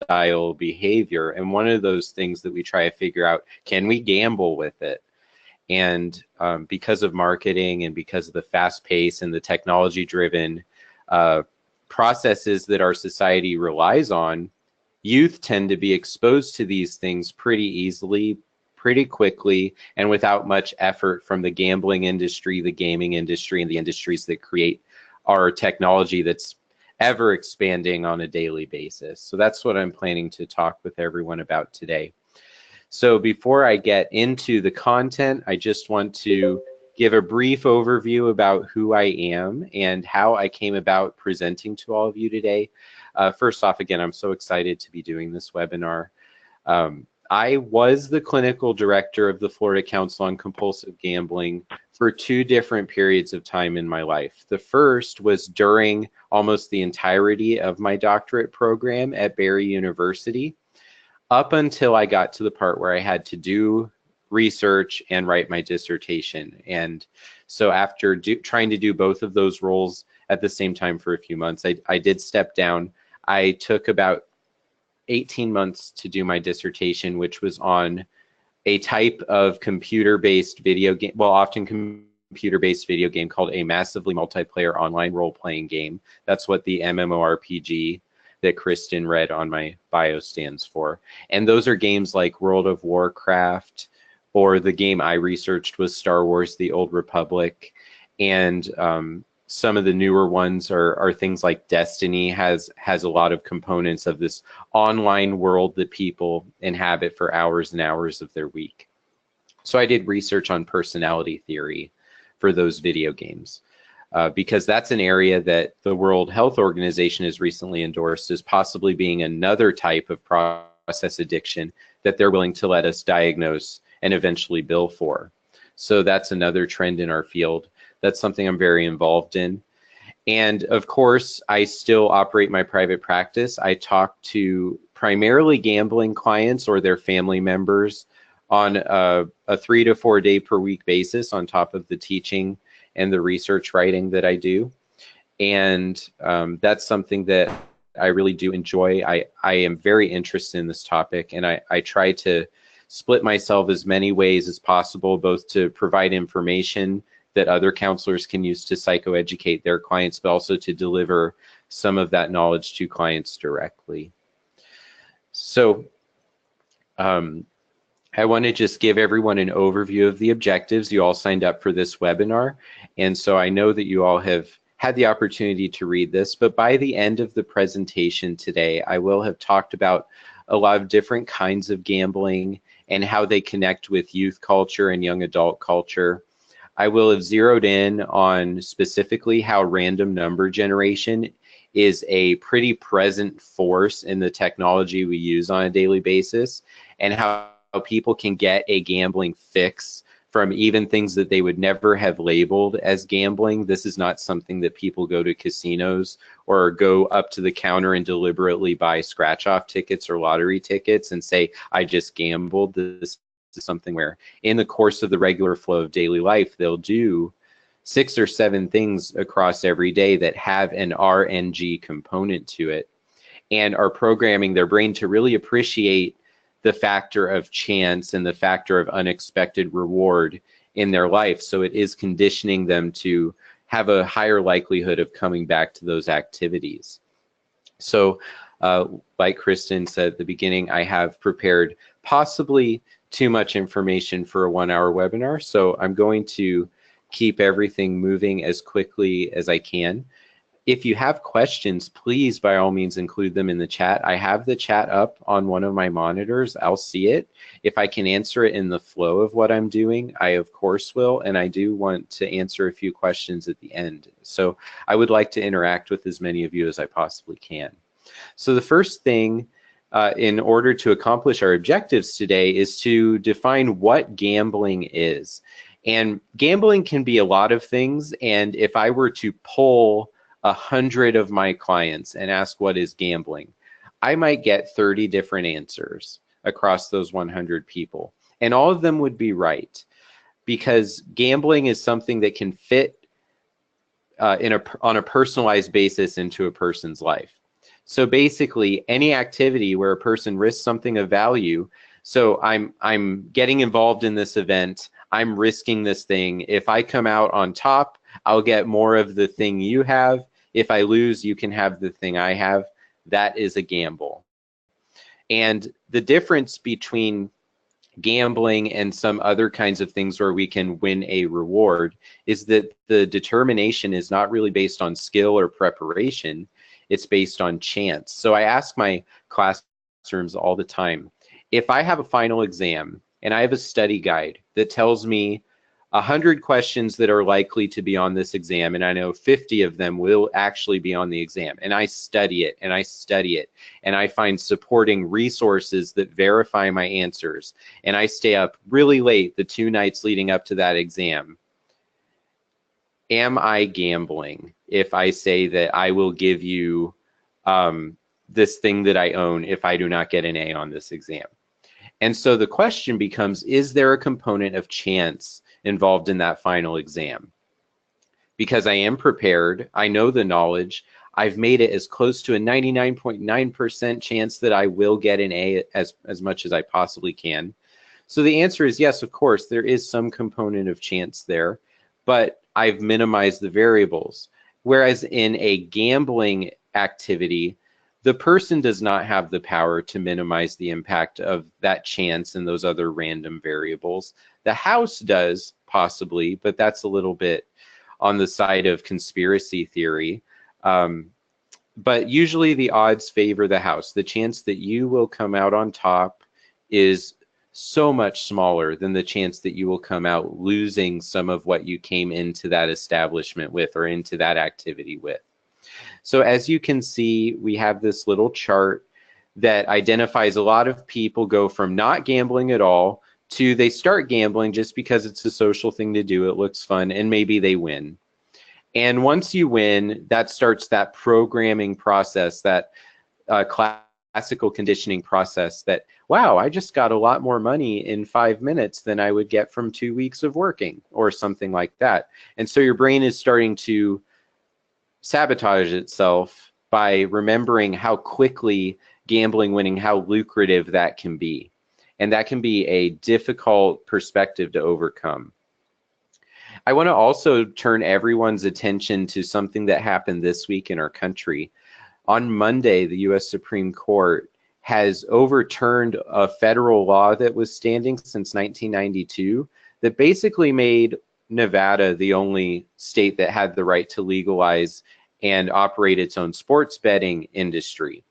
lifestyle behavior. And one of those things that we try to figure out, can we gamble with it? And because of marketing and because of the fast pace and the technology driven processes that our society relies on, youth tend to be exposed to these things pretty easily, pretty quickly, and without much effort from the gambling industry, the gaming industry, and the industries that create our technology that's ever expanding on a daily basis. So that's what I'm planning to talk with everyone about today. So before I get into the content, I just want to give a brief overview about who I am and how I came about presenting to all of you today. First off, again, I'm so excited to be doing this webinar. I was the clinical director of the Florida Council on Compulsive Gambling for 2 different periods of time in my life. The first was during almost the entirety of my doctorate program at Barry University, up until I got to the part where I had to do research and write my dissertation. And so after trying to do both of those roles at the same time for a few months, I did step down. I took about 18 months to do my dissertation, which was on a type of computer-based video game, well, often computer-based video game called a massively multiplayer online role-playing game. That's what the MMORPG that Kristen read on my bio stands for. And those are games like World of Warcraft, or the game I researched was Star Wars: The Old Republic. And some of the newer ones are things like Destiny has a lot of components of this online world that people inhabit for hours and hours of their week. So I did research on personality theory for those video games. Because that's an area that the World Health Organization has recently endorsed as possibly being another type of process addiction that they're willing to let us diagnose and eventually bill for. So that's another trend in our field. That's something I'm very involved in. And of course, I still operate my private practice. I talk to primarily gambling clients or their family members on a 3 to 4 day per week basis on top of the teaching and the research writing that I do. And that's something that I really do enjoy. I am very interested in this topic, and I try to split myself as many ways as possible, both to provide information that other counselors can use to psychoeducate their clients, but also to deliver some of that knowledge to clients directly. So I want to just give everyone an overview of the objectives. You all signed up for this webinar, and so I know that you all have had the opportunity to read this, but by the end of the presentation today, I will have talked about a lot of different kinds of gambling and how they connect with youth culture and young adult culture. I will have zeroed in on specifically how random number generation is a pretty present force in the technology we use on a daily basis, and how people can get a gambling fix from even things that they would never have labeled as gambling. This is not something that people go to casinos or go up to the counter and deliberately buy scratch-off tickets or lottery tickets and say, I just gambled. This is something where in the course of the regular flow of daily life, they'll do 6 or 7 things across every day that have an RNG component to it, and are programming their brain to really appreciate the factor of chance and the factor of unexpected reward in their life. So it is conditioning them to have a higher likelihood of coming back to those activities. So like Kristen said at the beginning, I have prepared possibly too much information for a 1-hour webinar. So I'm going to keep everything moving as quickly as I can. If you have questions, please, by all means, include them in the chat. I have the chat up on one of my monitors. I'll see it. If I can answer it in the flow of what I'm doing, I of course will, and I do want to answer a few questions at the end. So I would like to interact with as many of you as I possibly can. So the first thing, in order to accomplish our objectives today, is to define what gambling is. And gambling can be a lot of things, and if I were to poll 100 of my clients and ask what is gambling, I might get 30 different answers across those 100 people, and all of them would be right, because gambling is something that can fit on a personalized basis into a person's life. So basically, any activity where a person risks something of value. So I'm getting involved in this event. I'm risking this thing. If I come out on top, I'll get more of the thing you have. If I lose, you can have the thing I have. That is a gamble. And the difference between gambling and some other kinds of things where we can win a reward is that the determination is not really based on skill or preparation. It's based on chance. So I ask my classrooms all the time, if I have a final exam and I have a study guide that tells me 100 questions that are likely to be on this exam, and I know 50 of them will actually be on the exam, and I study it and I study it, and I find supporting resources that verify my answers, and I stay up really late the 2 nights leading up to that exam. Am I gambling if I say that I will give you this thing that I own if I do not get an A on this exam? And so the question becomes, is there a component of chance involved in that final exam? Because I am prepared, I know the knowledge, I've made it as close to a 99.9% chance that I will get an A as much as I possibly can. So the answer is yes, of course, there is some component of chance there, but I've minimized the variables. Whereas in a gambling activity, the person does not have the power to minimize the impact of that chance and those other random variables. The house does, possibly, but that's a little bit on the side of conspiracy theory. But usually the odds favor the house. The chance that you will come out on top is so much smaller than the chance that you will come out losing some of what you came into that establishment with or into that activity with. So as you can see, we have this little chart that identifies a lot of people go from not gambling at all to they start gambling just because it's a social thing to do, it looks fun, and maybe they win. And once you win, that starts that programming process, that classical conditioning process that, wow, I just got a lot more money in 5 minutes than I would get from 2 weeks of working or something like that. And so your brain is starting to sabotage itself by remembering how quickly gambling winning, how lucrative that can be. And that can be a difficult perspective to overcome. I want to also turn everyone's attention to something that happened this week in our country. On Monday, the U.S. Supreme Court has overturned a federal law that was standing since 1992 that basically made Nevada the only state that had the right to legalize and operate its own sports betting industry.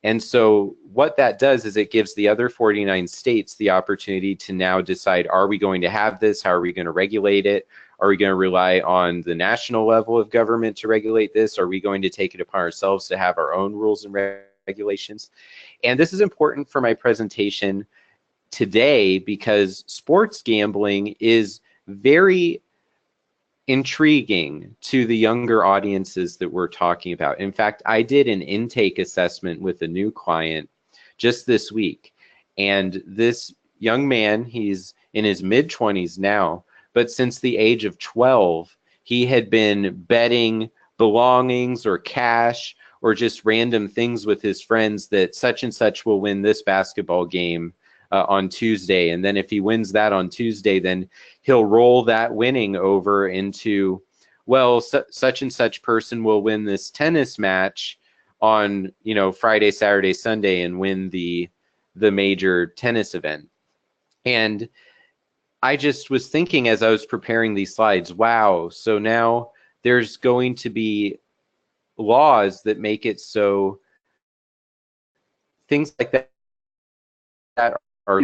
And so what that does is it gives the other 49 states the opportunity to now decide, are we going to have this? How are we going to regulate it? Are we going to rely on the national level of government to regulate this? Are we going to take it upon ourselves to have our own rules and regulations? And this is important for my presentation today because sports gambling is very intriguing to the younger audiences that we're talking about. In fact, I did an intake assessment with a new client just this week. And this young man, he's in his mid-20s now, but since the age of 12, he had been betting belongings or cash or just random things with his friends that such and such will win this basketball game on Tuesday. And then if he wins that on Tuesday, then he'll roll that winning over into, well, such and such person will win this tennis match on, you know, Friday, Saturday, Sunday and win the major tennis event. And I just was thinking as I was preparing these slides, wow, so now there's going to be laws that make it so things like that are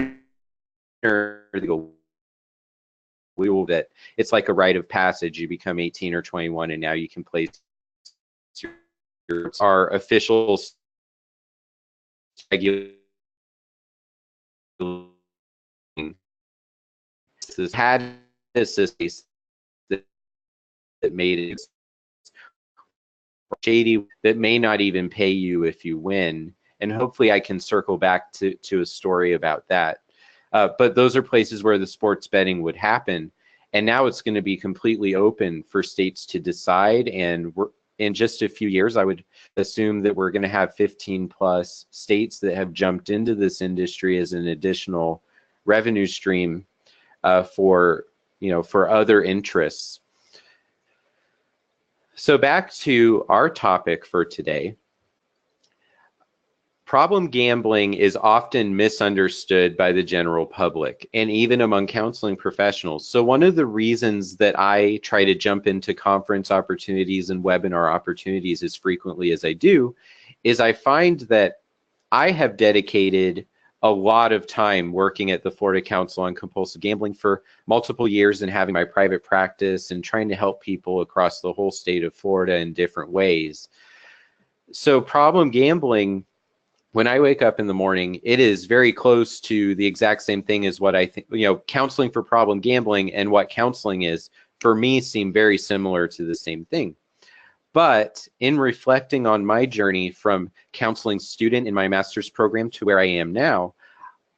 that it's like a rite of passage. You become 18 or 21 and now you can place our officials regulating this had this that made it shady, that may not even pay you if you win. And hopefully I can circle back to a story about that. But those are places where the sports betting would happen. And now it's going to be completely open for states to decide. And in just a few years, I would assume that we're going to have 15 plus states that have jumped into this industry as an additional revenue stream for other interests. So back to our topic for today. Problem gambling is often misunderstood by the general public and even among counseling professionals. So one of the reasons that I try to jump into conference opportunities and webinar opportunities as frequently as I do is I find that I have dedicated a lot of time working at the Florida Council on Compulsive Gambling for multiple years and having my private practice and trying to help people across the whole state of Florida in different ways. So problem gambling, when I wake up in the morning, it is very close to the exact same thing as what I think, counseling for problem gambling and what counseling is, for me, seem very similar to the same thing. But in reflecting on my journey from counseling student in my master's program to where I am now,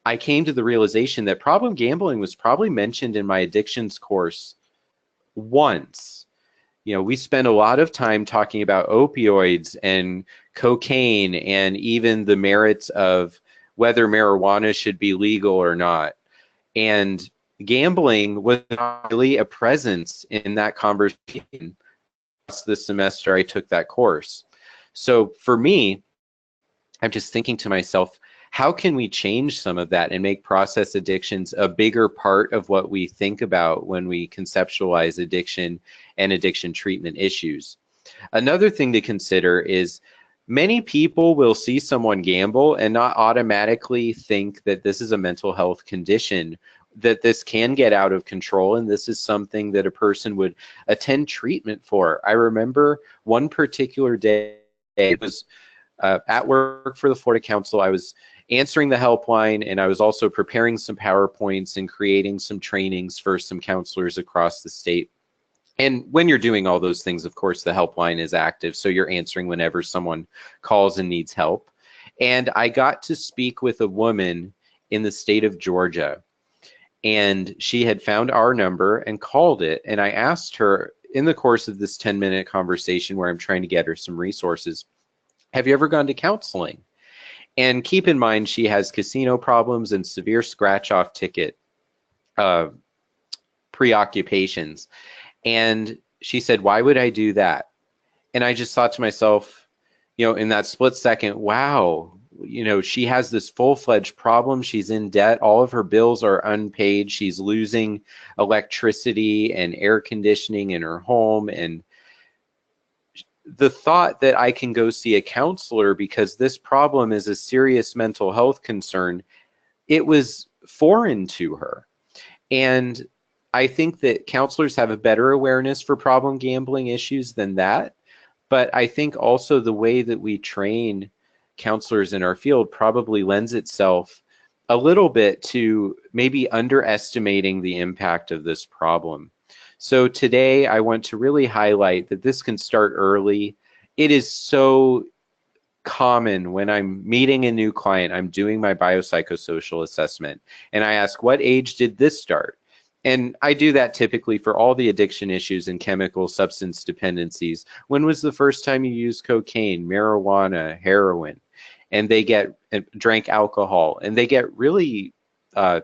I came to the realization that problem gambling was probably mentioned in my addictions course once. We spend a lot of time talking about opioids and cocaine and even the merits of whether marijuana should be legal or not. And gambling was not really a presence in that conversation the semester I took that course. So for me, I'm just thinking to myself, how can we change some of that and make process addictions a bigger part of what we think about when we conceptualize addiction and addiction treatment issues? Another thing to consider is many people will see someone gamble and not automatically think that this is a mental health condition, that this can get out of control, and this is something that a person would attend treatment for. I remember one particular day, it was at work for the Florida Council. I was answering the helpline, and I was also preparing some PowerPoints and creating some trainings for some counselors across the state. And when you're doing all those things, of course, the helpline is active, so you're answering whenever someone calls and needs help. And I got to speak with a woman in the state of Georgia, and she had found our number and called it. And I asked her in the course of this 10-minute conversation where I'm trying to get her some resources, have you ever gone to counseling? And keep in mind, she has casino problems and severe scratch-off ticket preoccupations. And she said, why would I do that? And I just thought to myself, in that split second, wow, she has this full-fledged problem. She's in debt. All of her bills are unpaid. She's losing electricity and air conditioning in her home. And the thought that I can go see a counselor because this problem is a serious mental health concern, it was foreign to her. And I think that counselors have a better awareness for problem gambling issues than that. But I think also the way that we train counselors in our field probably lends itself a little bit to maybe underestimating the impact of this problem. So today I want to really highlight that this can start early. It is so common when I'm meeting a new client, I'm doing my biopsychosocial assessment, and I ask, what age did this start? And I do that typically for all the addiction issues and chemical substance dependencies. When was the first time you used cocaine, marijuana, heroin? And they drank alcohol, and they get really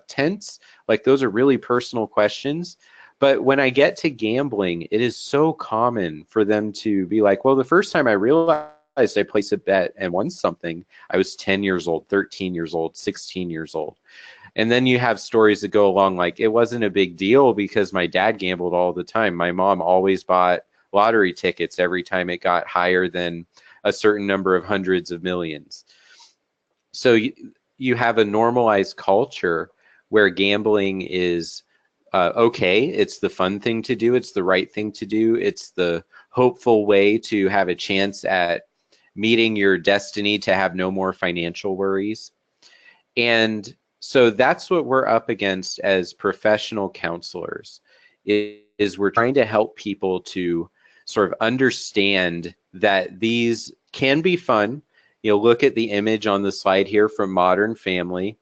tense. Like, those are really personal questions. But when I get to gambling, it is so common for them to be like, well, the first time I realized I placed a bet and won something, I was 10 years old, 13 years old, 16 years old. And then you have stories that go along like, it wasn't a big deal because my dad gambled all the time. My mom always bought lottery tickets every time it got higher than a certain number of hundreds of millions. So you have a normalized culture where gambling is okay, it's the fun thing to do, it's the right thing to do, it's the hopeful way to have a chance at meeting your destiny to have no more financial worries. And so that's what we're up against as professional counselors, is we're trying to help people to sort of understand that these can be fun. Look at the image on the slide here from Modern Family.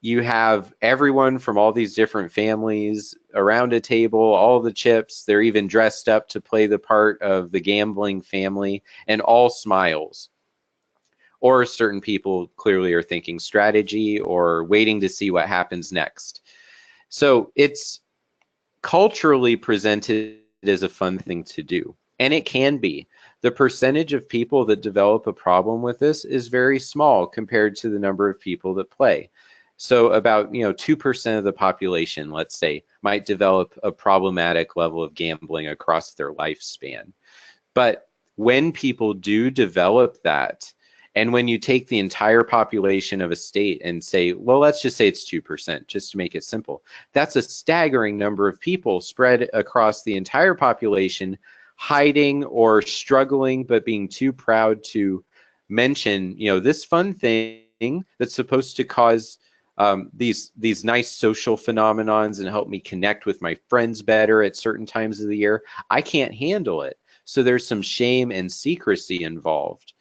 You have everyone from all these different families around a table, all the chips. They're even dressed up to play the part of the gambling family, and all smiles. Or certain people clearly are thinking strategy or waiting to see what happens next. So it's culturally presented as a fun thing to do, and it can be. The percentage of people that develop a problem with this is very small compared to the number of people that play. So about 2% of the population, let's say, might develop a problematic level of gambling across their lifespan. But when people do develop that, and when you take the entire population of a state and say, well, let's just say it's 2%, just to make it simple, that's a staggering number of people spread across the entire population, hiding or struggling, but being too proud to mention, this fun thing that's supposed to cause these nice social phenomenons and help me connect with my friends better at certain times of the year. I can't handle it. So there's some shame and secrecy involved.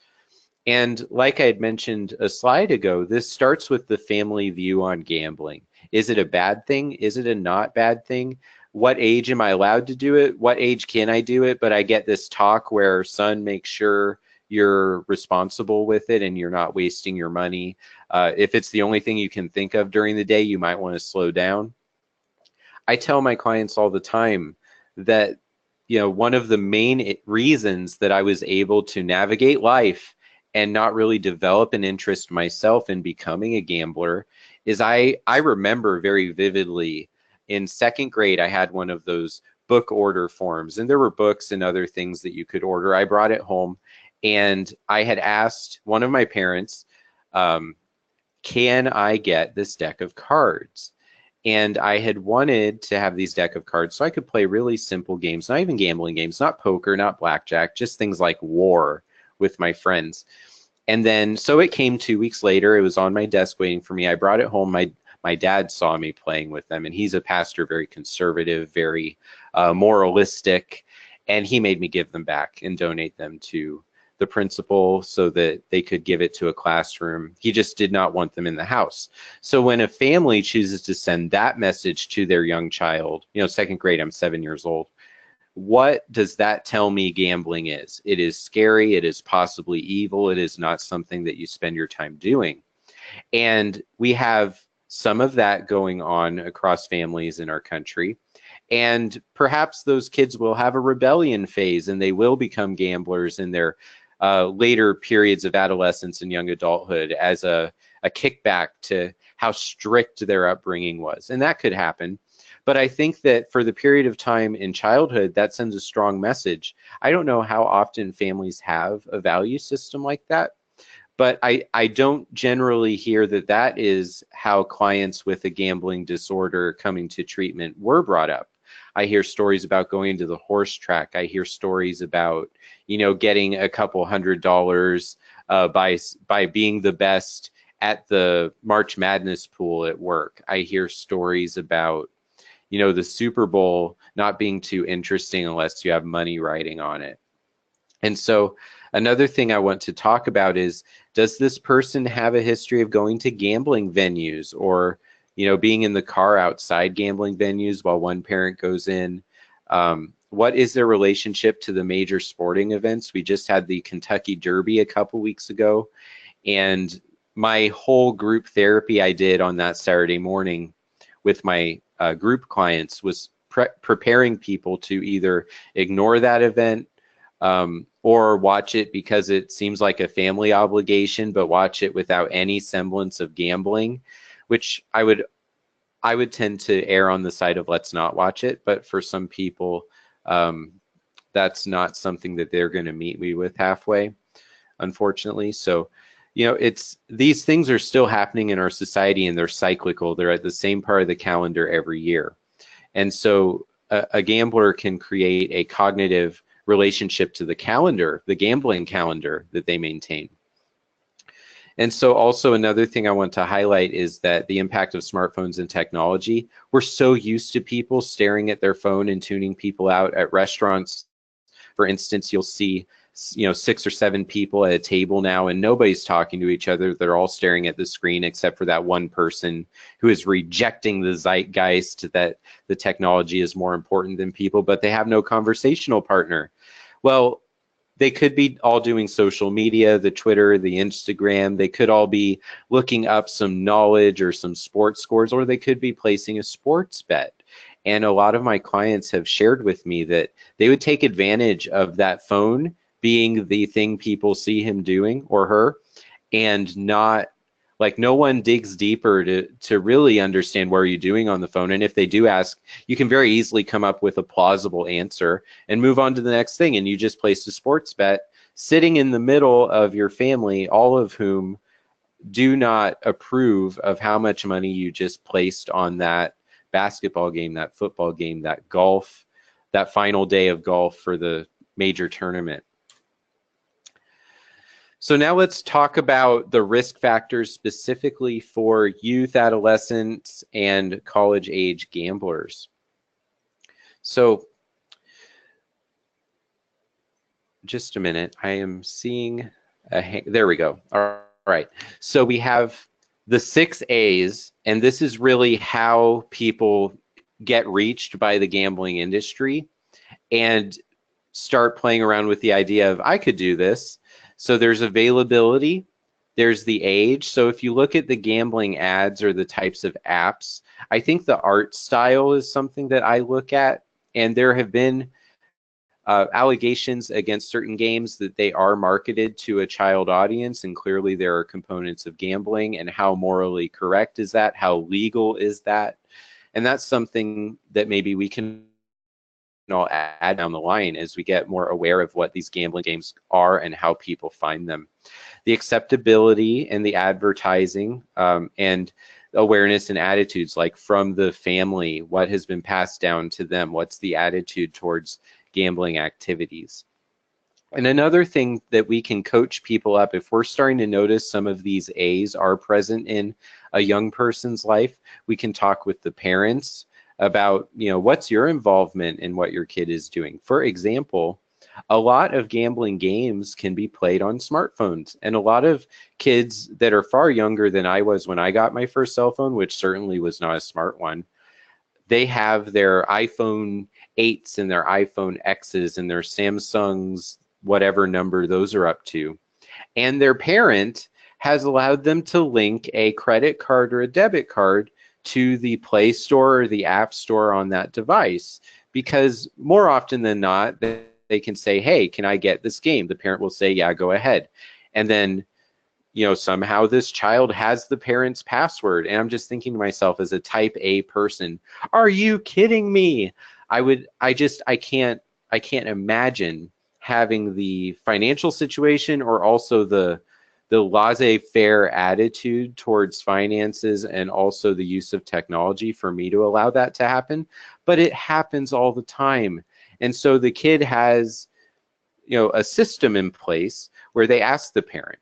And like I had mentioned a slide ago, this starts with the family view on gambling. Is it a bad thing? Is it a not bad thing? What age am I allowed to do it? What age can I do it? But I get this talk where, son, make sure you're responsible with it and you're not wasting your money. If it's the only thing you can think of during the day, you might want to slow down. I tell my clients all the time that, one of the main reasons that I was able to navigate life and not really develop an interest myself in becoming a gambler is I remember very vividly in second grade, I had one of those book order forms, and there were books and other things that you could order. I brought it home, and I had asked one of my parents, can I get this deck of cards? And I had wanted to have these deck of cards so I could play really simple games, not even gambling games, not poker, not blackjack, just things like war with my friends. And then, so it came 2 weeks later. It was on my desk waiting for me. I brought it home. My dad saw me playing with them, and he's a pastor, very conservative, very moralistic, and he made me give them back and donate them to the principal so that they could give it to a classroom. He just did not want them in the house. So when a family chooses to send that message to their young child, second grade, I'm 7 years old, what does that tell me gambling is? It is scary. It is possibly evil. It is not something that you spend your time doing. And we have some of that going on across families in our country. And perhaps those kids will have a rebellion phase and they will become gamblers in their later periods of adolescence and young adulthood as a kickback to how strict their upbringing was. And that could happen. But I think that for the period of time in childhood, that sends a strong message. I don't know how often families have a value system like that, but I don't generally hear that that is how clients with a gambling disorder coming to treatment were brought up. I hear stories about going to the horse track. I hear stories about, getting a couple $100 by being the best at the March Madness pool at work. I hear stories about, the Super Bowl not being too interesting unless you have money riding on it. And so another thing I want to talk about is, does this person have a history of going to gambling venues or, being in the car outside gambling venues while one parent goes in? What is their relationship to the major sporting events? We just had the Kentucky Derby a couple weeks ago, and my whole group therapy I did on that Saturday morning with my group clients was preparing people to either ignore that event or watch it because it seems like a family obligation, but watch it without any semblance of gambling, which I would tend to err on the side of let's not watch it. But for some people, that's not something that they're going to meet me with halfway, unfortunately. So, these things are still happening in our society, and they're cyclical. They're at the same part of the calendar every year. And so a gambler can create a cognitive relationship to the calendar, the gambling calendar that they maintain. And so also another thing I want to highlight is that the impact of smartphones and technology. We're so used to people staring at their phone and tuning people out at restaurants. For instance, you'll see 6 or 7 people at a table now, and nobody's talking to each other. They're all staring at the screen except for that one person who is rejecting the zeitgeist that the technology is more important than people, but they have no conversational partner. Well, they could be all doing social media, the Twitter, the Instagram. They could all be looking up some knowledge or some sports scores, or they could be placing a sports bet. And a lot of my clients have shared with me that they would take advantage of that phone being the thing people see him doing or her, and not, like, no one digs deeper to really understand what are you doing on the phone. And if they do ask, you can very easily come up with a plausible answer and move on to the next thing. And you just placed a sports bet sitting in the middle of your family, all of whom do not approve of how much money you just placed on that basketball game, that football game, that golf, that final day of golf for the major tournament. So now let's talk about the risk factors specifically for youth, adolescents, and college age gamblers. So just a minute, I am seeing there we go. All right, so we have the 6 A's, and this is really how people get reached by the gambling industry and start playing around with the idea of, I could do this. So there's availability, there's the age. So if you look at the gambling ads or the types of apps, I think the art style is something that I look at, and there have been allegations against certain games that they are marketed to a child audience, and clearly there are components of gambling. And how morally correct is that? How legal is that? And that's something that maybe we can all add down the line as we get more aware of what these gambling games are and how people find them. The acceptability and the advertising and awareness and attitudes, like from the family, what has been passed down to them, what's the attitude towards gambling activities. And another thing that we can coach people up, if we're starting to notice some of these A's are present in a young person's life, we can talk with the parents about, what's your involvement in what your kid is doing. For example, a lot of gambling games can be played on smartphones, and a lot of kids that are far younger than I was when I got my first cell phone, which certainly was not a smart one, they have their iPhone 8s and their iPhone X's and their Samsungs, whatever number those are up to. And their parent has allowed them to link a credit card or a debit card to the Play Store or the App Store on that device, because more often than not, they can say, hey, can I get this game? The parent will say, yeah, go ahead. And then, somehow this child has the parent's password. And I'm just thinking to myself, as a type A person, are you kidding me? I can't imagine having the financial situation or also the laissez-faire attitude towards finances and also the use of technology for me to allow that to happen. But it happens all the time. And so the kid has, a system in place where they ask the parent.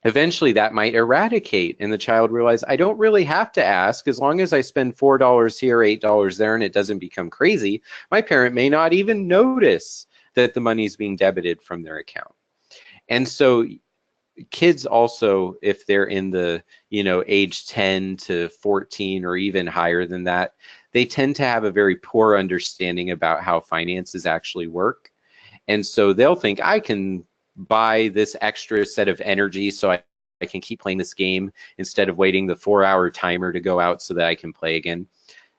Eventually that might eradicate, and the child realize, I don't really have to ask. As long as I spend $4 here, $8 there, and it doesn't become crazy, my parent may not even notice that the money is being debited from their account. And so kids also, if they're in the, age 10 to 14 or even higher than that, they tend to have a very poor understanding about how finances actually work. And so they'll think, I can buy this extra set of energy so I can keep playing this game instead of waiting the 4-hour timer to go out so that I can play again.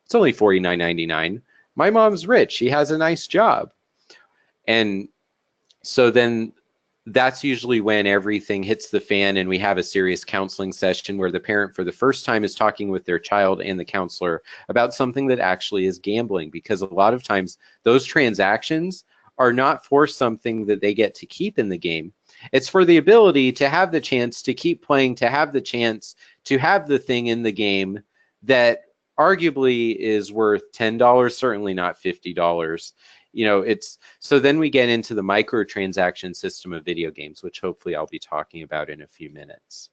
It's only $49.99. My mom's rich. She has a nice job. And so then that's usually when everything hits the fan and we have a serious counseling session where the parent for the first time is talking with their child and the counselor about something that actually is gambling, because a lot of times those transactions are not for something that they get to keep in the game. It's for the ability to have the chance to keep playing, to have the chance to have the thing in the game that arguably is worth $10, certainly not $50. It's so then we get into the microtransaction system of video games, which hopefully I'll be talking about in a few minutes.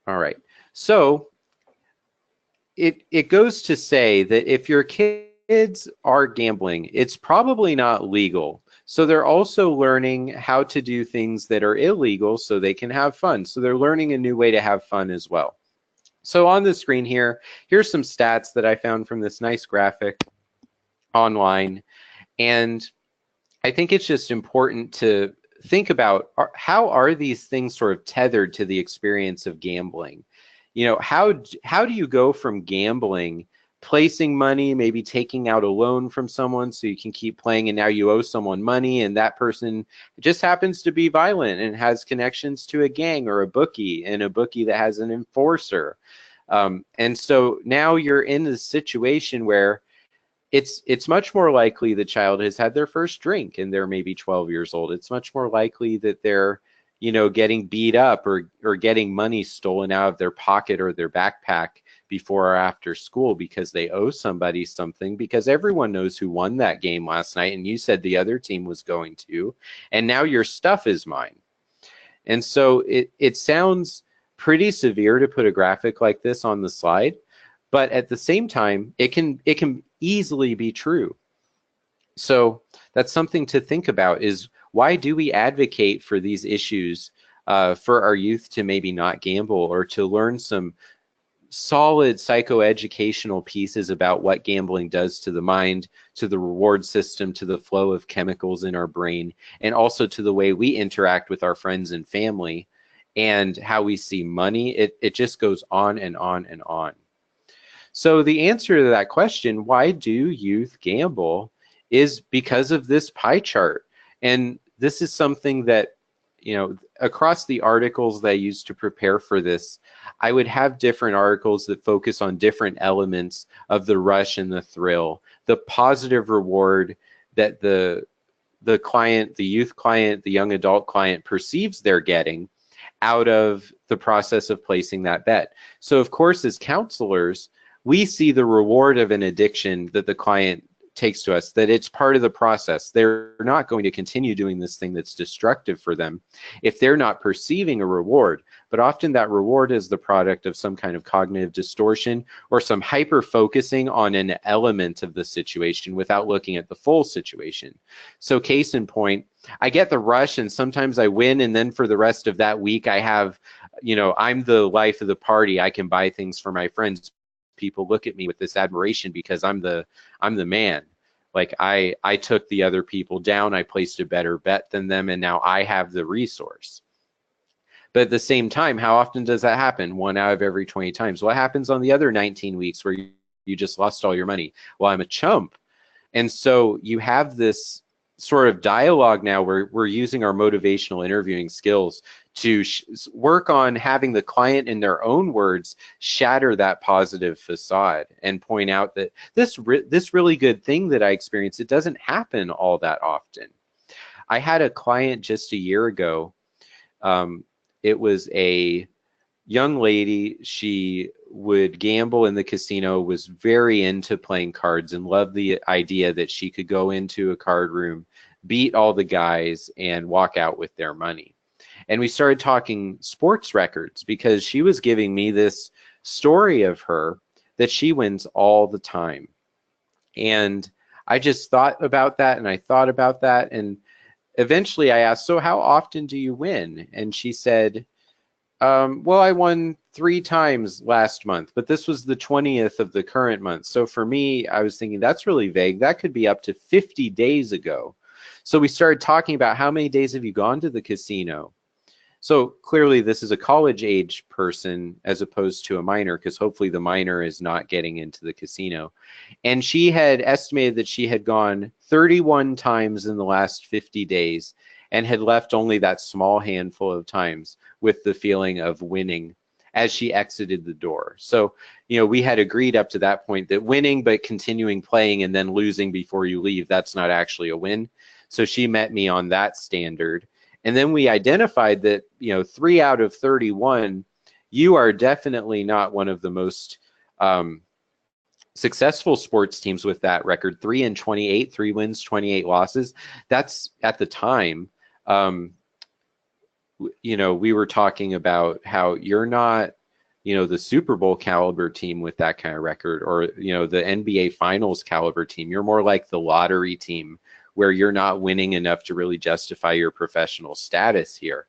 All right, so it goes to say that if your kid kids are gambling, it's probably not legal. So they're also learning how to do things that are illegal so they can have fun. So they're learning a new way to have fun as well. So on the screen here, here's some stats that I found from this nice graphic online. And I think it's just important to think about how are these things sort of tethered to the experience of gambling? You know, how do you go from gambling, placing money, maybe taking out a loan from someone so you can keep playing, and now you owe someone money, and that person just happens to be violent and has connections to a gang or a bookie, and a bookie that has an enforcer. And so now you're in this situation where it's much more likely the child has had their first drink and they're maybe 12 years old. It's much more likely that they're, you know, getting beat up or getting money stolen out of their pocket or their backpack before or after school because they owe somebody something, because everyone knows who won that game last night and you said the other team was going to, and now your stuff is mine. And so it sounds pretty severe to put a graphic like this on the slide, but at the same time, it can easily be true. So that's something to think about, is why do we advocate for these issues for our youth to maybe not gamble, or to learn some solid psychoeducational pieces about what gambling does to the mind, to the reward system, to the flow of chemicals in our brain, and also to the way we interact with our friends and family and how we see money. It just goes on and on and on. So the answer to that question, why do youth gamble, is because of this pie chart. And this is something that, you know, across the articles that I used to prepare for this, I would have different articles that focus on different elements of the rush and the thrill, the positive reward that the client, the youth client, the young adult client perceives they're getting out of the process of placing that bet. So of course, as counselors, we see the reward of an addiction that the client takes to us, that it's part of the process. They're not going to continue doing this thing that's destructive for them if they're not perceiving a reward. But often that reward is the product of some kind of cognitive distortion or some hyper focusing on an element of the situation without looking at the full situation. So case in point, I get the rush and sometimes I win, and then for the rest of that week I have, you know, I'm the life of the party. I can buy things for my friends. People look at me with this admiration because I'm the man. Like I took the other people down, I placed a better bet than them, and now I have the resource. But at the same time, how often does that happen? 1 out of every 20 times. What happens on the other 19 weeks where you just lost all your money? Well, I'm a chump. And so you have this sort of dialogue now where we're using our motivational interviewing skills to work on having the client, in their own words, shatter that positive facade and point out that this really good thing that I experienced, it doesn't happen all that often. I had a client just a year ago. It was a young lady. She would gamble in the casino, was very into playing cards, and loved the idea that she could go into a card room, beat all the guys, and walk out with their money. And we started talking sports records because she was giving me this story of her that she wins all the time. And I just thought about that, and I thought about that, and eventually I asked, so how often do you win? And she said, well, I won 3 times last month, but this was the 20th of the current month. So for me, I was thinking that's really vague. That could be up to 50 days ago. So we started talking about how many days have you gone to the casino? So clearly this is a college age person as opposed to a minor, because hopefully the minor is not getting into the casino. And she had estimated that she had gone 31 times in the last 50 days and had left only that small handful of times with the feeling of winning as she exited the door. So, you know, we had agreed up to that point that winning but continuing playing and then losing before you leave, that's not actually a win. So she met me on that standard. And then we identified that, you know, 3 out of 31, you are definitely not one of the most successful sports teams with that record. 3 and 28, 3 wins, 28 losses. That's at the time. You know, we were talking about how you're not the Super Bowl caliber team with that kind of record, or, the NBA Finals caliber team. You're more like the lottery team where you're not winning enough to really justify your professional status here.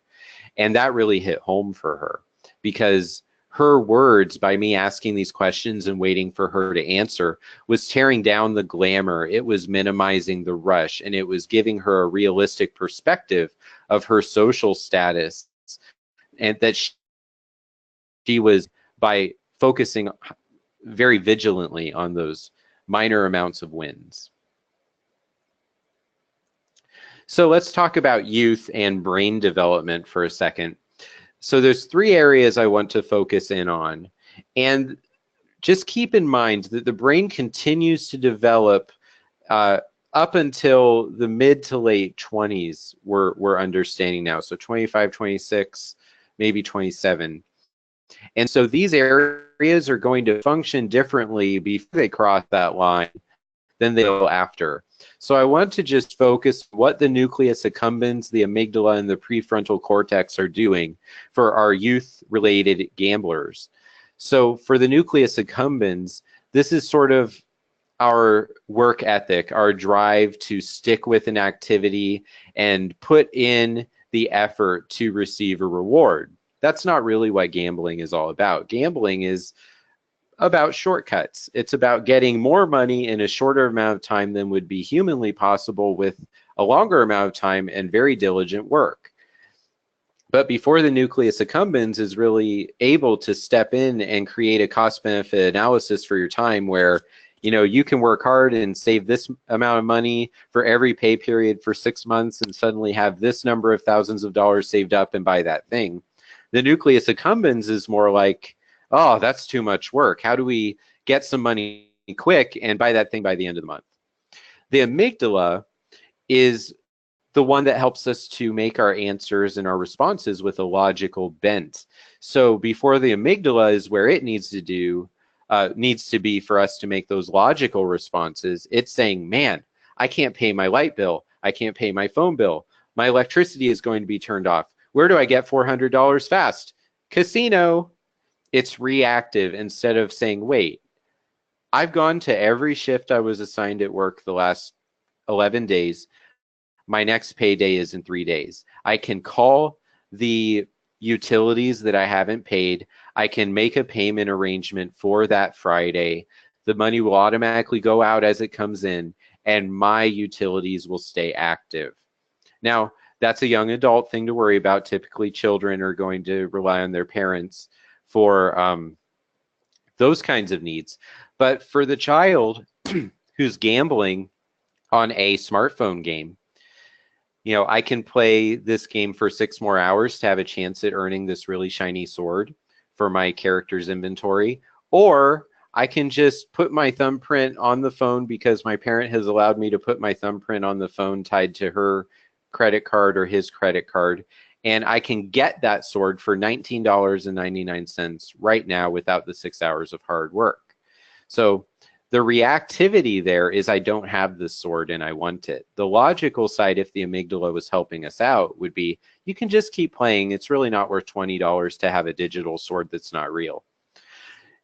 And that really hit home for her, because her words, by me asking these questions and waiting for her to answer, was tearing down the glamour. It was minimizing the rush, and it was giving her a realistic perspective of her social status, and that she was, by focusing very vigilantly on those minor amounts of wins. So let's talk about youth and brain development for a second. So there's 3 areas I want to focus in on. And just keep in mind that the brain continues to develop up until the mid to late 20s, we're understanding now. So 25, 26, maybe 27. And so these areas are going to function differently before they cross that line than they will after. So I want to just focus what the nucleus accumbens, the amygdala, and the prefrontal cortex are doing for our youth-related gamblers. So for the nucleus accumbens, this is sort of our work ethic, our drive to stick with an activity and put in the effort to receive a reward. That's not really what gambling is all about. Gambling is about shortcuts. It's about getting more money in a shorter amount of time than would be humanly possible with a longer amount of time and very diligent work. But before the nucleus accumbens is really able to step in and create a cost-benefit analysis for your time, where you can work hard and save this amount of money for every pay period for 6 months and suddenly have this number of thousands of dollars saved up and buy that thing. The nucleus accumbens is more like, oh, that's too much work. How do we get some money quick and buy that thing by the end of the month? The amygdala is the one that helps us to make our answers and our responses with a logical bent. So before the amygdala is where it needs to be for us to make those logical responses, it's saying, man, I can't pay my light bill. I can't pay my phone bill. My electricity is going to be turned off. Where do I get $400 fast? Casino. It's reactive instead of saying, wait, I've gone to every shift I was assigned at work the last 11 days. My next payday is in 3 days. I can call the utilities that I haven't paid. I can make a payment arrangement for that Friday. The money will automatically go out as it comes in, and my utilities will stay active. Now, that's a young adult thing to worry about. Typically, children are going to rely on their parents for those kinds of needs. But for the child who's gambling on a smartphone game, I can play this game for 6 more hours to have a chance at earning this really shiny sword for my character's inventory, or I can just put my thumbprint on the phone because my parent has allowed me to put my thumbprint on the phone tied to her credit card or his credit card, and I can get that sword for $19.99 right now without the 6 hours of hard work. So the reactivity there is, I don't have this sword and I want it. The logical side, if the amygdala was helping us out, would be, you can just keep playing. It's really not worth $20 to have a digital sword that's not real.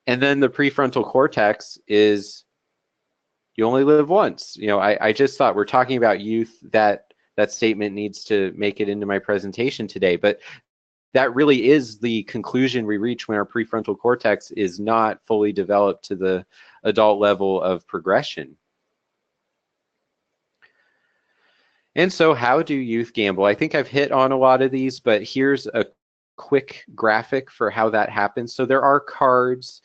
And then the prefrontal cortex is, you only live once. I just thought, we're talking about youth, that statement needs to make it into my presentation today, but that really is the conclusion we reach when our prefrontal cortex is not fully developed to the adult level of progression. And so how do youth gamble? I think I've hit on a lot of these, but here's a quick graphic for how that happens. So there are cards.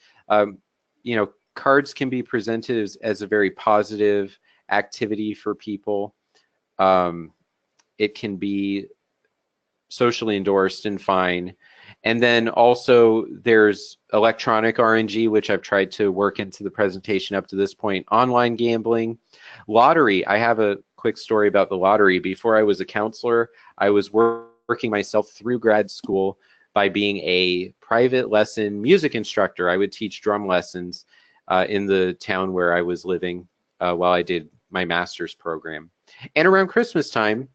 Cards can be presented as a very positive activity for people. It can be socially endorsed and fine. And then also there's electronic RNG, which I've tried to work into the presentation up to this point. Online gambling, lottery. I have a quick story about the lottery. Before I was a counselor, I was working myself through grad school by being a private lesson music instructor. I would teach drum lessons in the town where I was living while I did my master's program. And around Christmas time,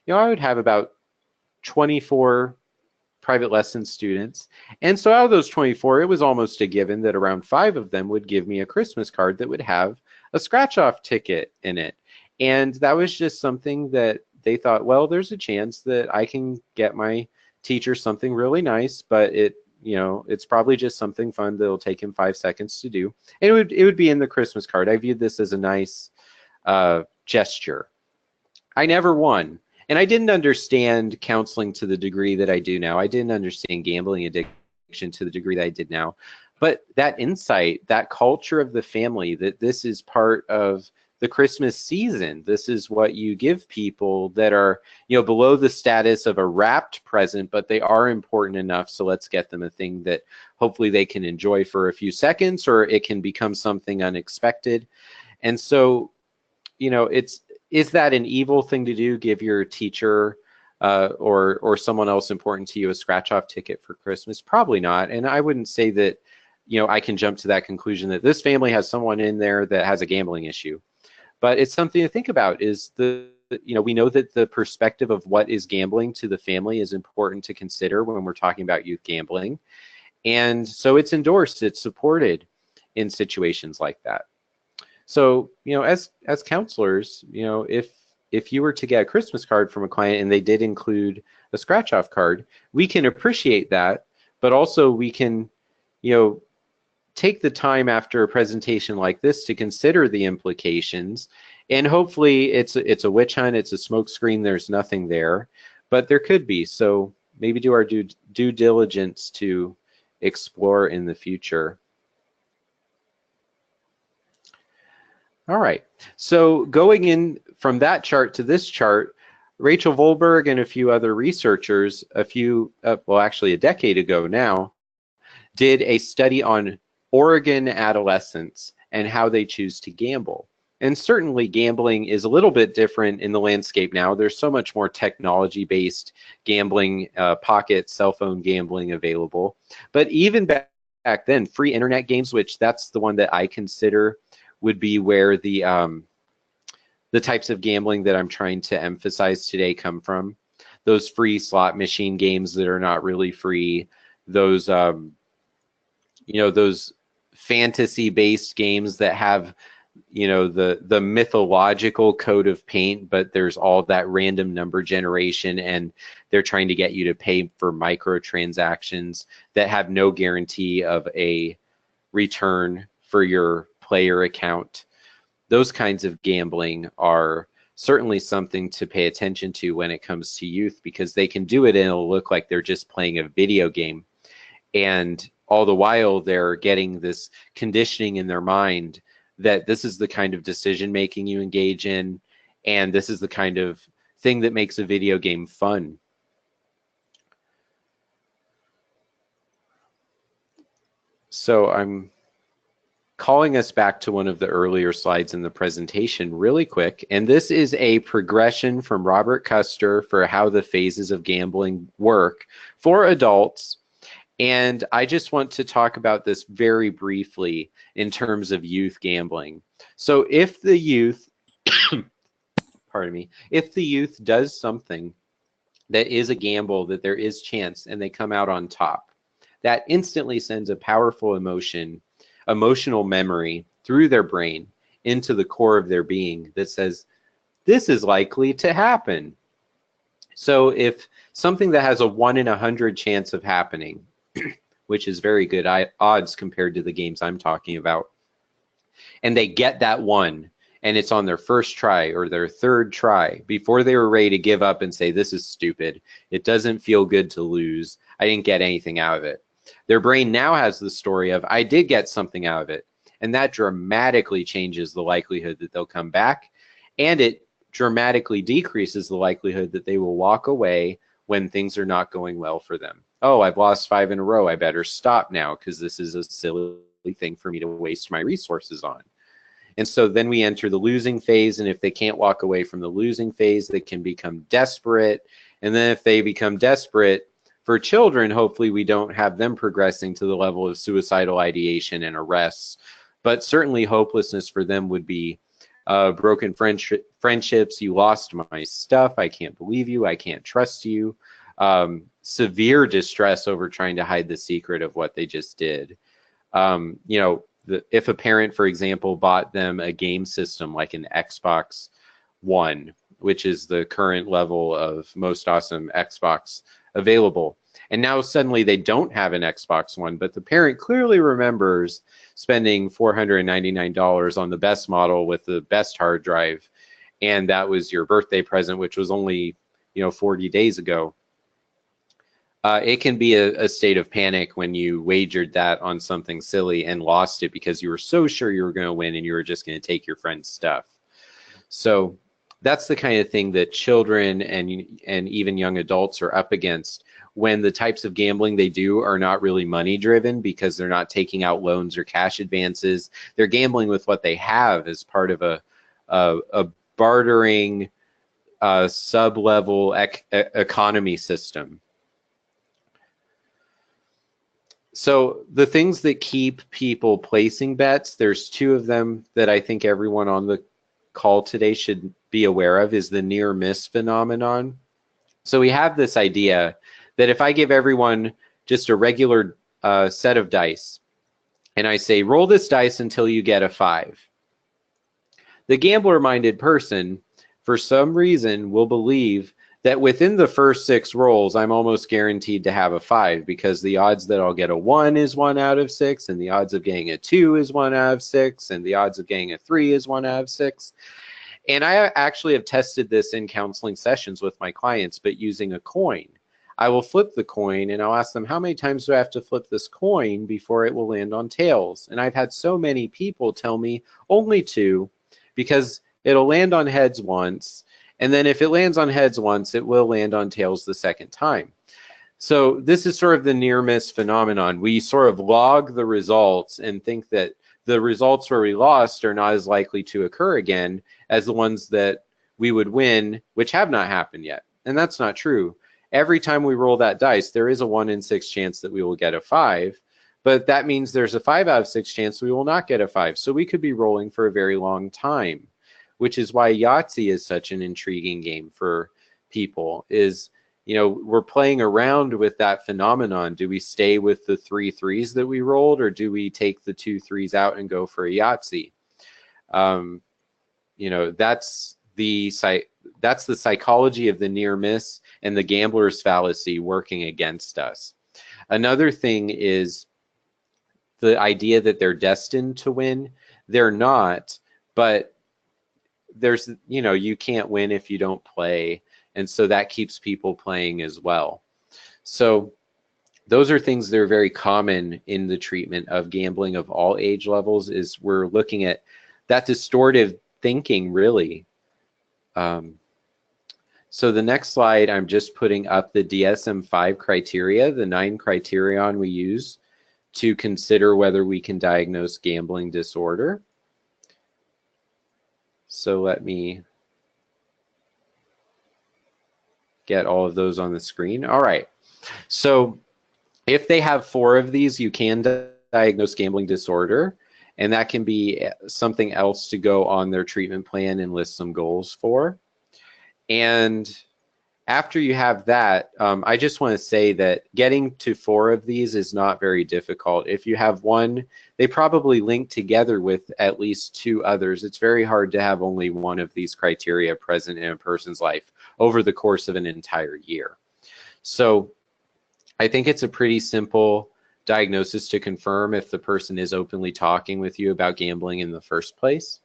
I would have about 24 private lesson students. And so out of those 24, it was almost a given that around 5 of them would give me a Christmas card that would have a scratch-off ticket in it. And that was just something that they thought, well, there's a chance that I can get my teacher something really nice, but it's probably just something fun that'll take him 5 seconds to do. And it would be in the Christmas card. I viewed this as a nice gesture. I never won. And I didn't understand counseling to the degree that I do now. I didn't understand gambling addiction to the degree that I did now. But that insight, that culture of the family, that this is part of the Christmas season. This is what you give people that are, below the status of a wrapped present, but they are important enough. So let's get them a thing that hopefully they can enjoy for a few seconds, or it can become something unexpected. And so, is that an evil thing to do? Give your teacher or someone else important to you a scratch-off ticket for Christmas? Probably not. And I wouldn't say that, I can jump to that conclusion that this family has someone in there that has a gambling issue. But it's something to think about. Is we know that the perspective of what is gambling to the family is important to consider when we're talking about youth gambling. And so it's endorsed, it's supported in situations like that. So, as counselors, if you were to get a Christmas card from a client and they did include a scratch-off card, we can appreciate that, but also we can, take the time after a presentation like this to consider the implications. And hopefully it's a witch hunt, it's a smoke screen, there's nothing there, but there could be. So maybe do our due diligence to explore in the future. All right, so going in from that chart to this chart, Rachel Volberg and a few other researchers actually a decade ago now, did a study on Oregon adolescents and how they choose to gamble. And certainly gambling is a little bit different in the landscape now. There's so much more technology-based gambling, pocket cell phone gambling available. But even back then, free internet games, which that's the one that I consider would be where the types of gambling that I'm trying to emphasize today come from. Those free slot machine games that are not really free, those those fantasy-based games that have, the mythological coat of paint, but there's all that random number generation, and they're trying to get you to pay for microtransactions that have no guarantee of a return for your player account. Those kinds of gambling are certainly something to pay attention to when it comes to youth, because they can do it and it'll look like they're just playing a video game. And all the while they're getting this conditioning in their mind that this is the kind of decision making you engage in, and this is the kind of thing that makes a video game fun. So I'm calling us back to one of the earlier slides in the presentation really quick, and this is a progression from Robert Custer for how the phases of gambling work for adults. And I just want to talk about this very briefly in terms of youth gambling. So if the youth, pardon me, if the youth does something that is a gamble, that there is chance, and they come out on top, that instantly sends a powerful emotional memory through their brain into the core of their being that says, this is likely to happen. So if something that has a 1 in 100 chance of happening, which is very good odds compared to the games I'm talking about, and they get that one, and it's on their first try or their third try, before they were ready to give up and say, this is stupid, it doesn't feel good to lose, I didn't get anything out of it. Their brain now has the story of, I did get something out of it, and that dramatically changes the likelihood that they'll come back, and it dramatically decreases the likelihood that they will walk away when things are not going well for them. Oh, I've lost 5 in a row, I better stop now because this is a silly thing for me to waste my resources on. And so then we enter the losing phase, and if they can't walk away from the losing phase, they can become desperate. And then if they become desperate, for children, hopefully we don't have them progressing to the level of suicidal ideation and arrests, but certainly hopelessness for them would be broken friendships, you lost my stuff, I can't believe you, I can't trust you. severe distress over trying to hide the secret of what they just did. You know, if a parent, for example, bought them a game system like an Xbox One, which is the current level of most awesome Xbox available, and now suddenly they don't have an Xbox One, but the parent clearly remembers spending $499 on the best model with the best hard drive, and that was your birthday present, which was only, you know, 40 days ago. It can be a state of panic when you wagered that on something silly and lost it because you were so sure you were going to win and you were just going to take your friend's stuff. So that's the kind of thing that children and even young adults are up against when the types of gambling they do are not really money driven because they're not taking out loans or cash advances. They're gambling with what they have as part of a bartering sub-level economy system. So the things that keep people placing bets, there's two of them that I think everyone on the call today should be aware of, is the near miss phenomenon. So we have this idea that if I give everyone just a regular set of dice and I say, roll this dice until you get a 5, the gambler-minded person, for some reason, will believe that within the first 6 rolls, I'm almost guaranteed to have a 5 because the odds that I'll get a 1 is 1 out of 6, and the odds of getting a 2 is 1 out of 6, and the odds of getting a 3 is 1 out of 6. And I actually have tested this in counseling sessions with my clients, but using a coin. I will flip the coin and I'll ask them, how many times do I have to flip this coin before it will land on tails? And I've had so many people tell me only 2, because it'll land on heads once, and then if it lands on heads once, it will land on tails the second time. So this is sort of the near miss phenomenon. We sort of log the results and think that the results where we lost are not as likely to occur again as the ones that we would win, which have not happened yet. And that's not true. Every time we roll that dice, there is a 1 in 6 chance that we will get a 5, but that means there's a 5 out of 6 chance we will not get a 5. So we could be rolling for a very long time, which is why Yahtzee is such an intriguing game for people. Is, you know, we're playing around with that phenomenon. Do we stay with the 3 3s that we rolled, or do we take the 2 3s out and go for a Yahtzee? You know, that's the psychology of the near miss and the gambler's fallacy working against us. Another thing is the idea that they're destined to win. They're not, but there's, you know, you can't win if you don't play, and so that keeps people playing as well. So those are things that are very common in the treatment of gambling of all age levels, is we're looking at that distortive thinking, really. So the next slide, I'm just putting up the DSM-5 criteria, the 9 criterion we use to consider whether we can diagnose gambling disorder. So let me get all of those on the screen. All right. So if they have 4 of these, you can diagnose gambling disorder, and that can be something else to go on their treatment plan and list some goals for. And after you have that, I just want to say that getting to 4 of these is not very difficult. If you have 1, they probably link together with at least 2 others. It's very hard to have only 1 of these criteria present in a person's life over the course of an entire year. So I think it's a pretty simple diagnosis to confirm if the person is openly talking with you about gambling in the first place.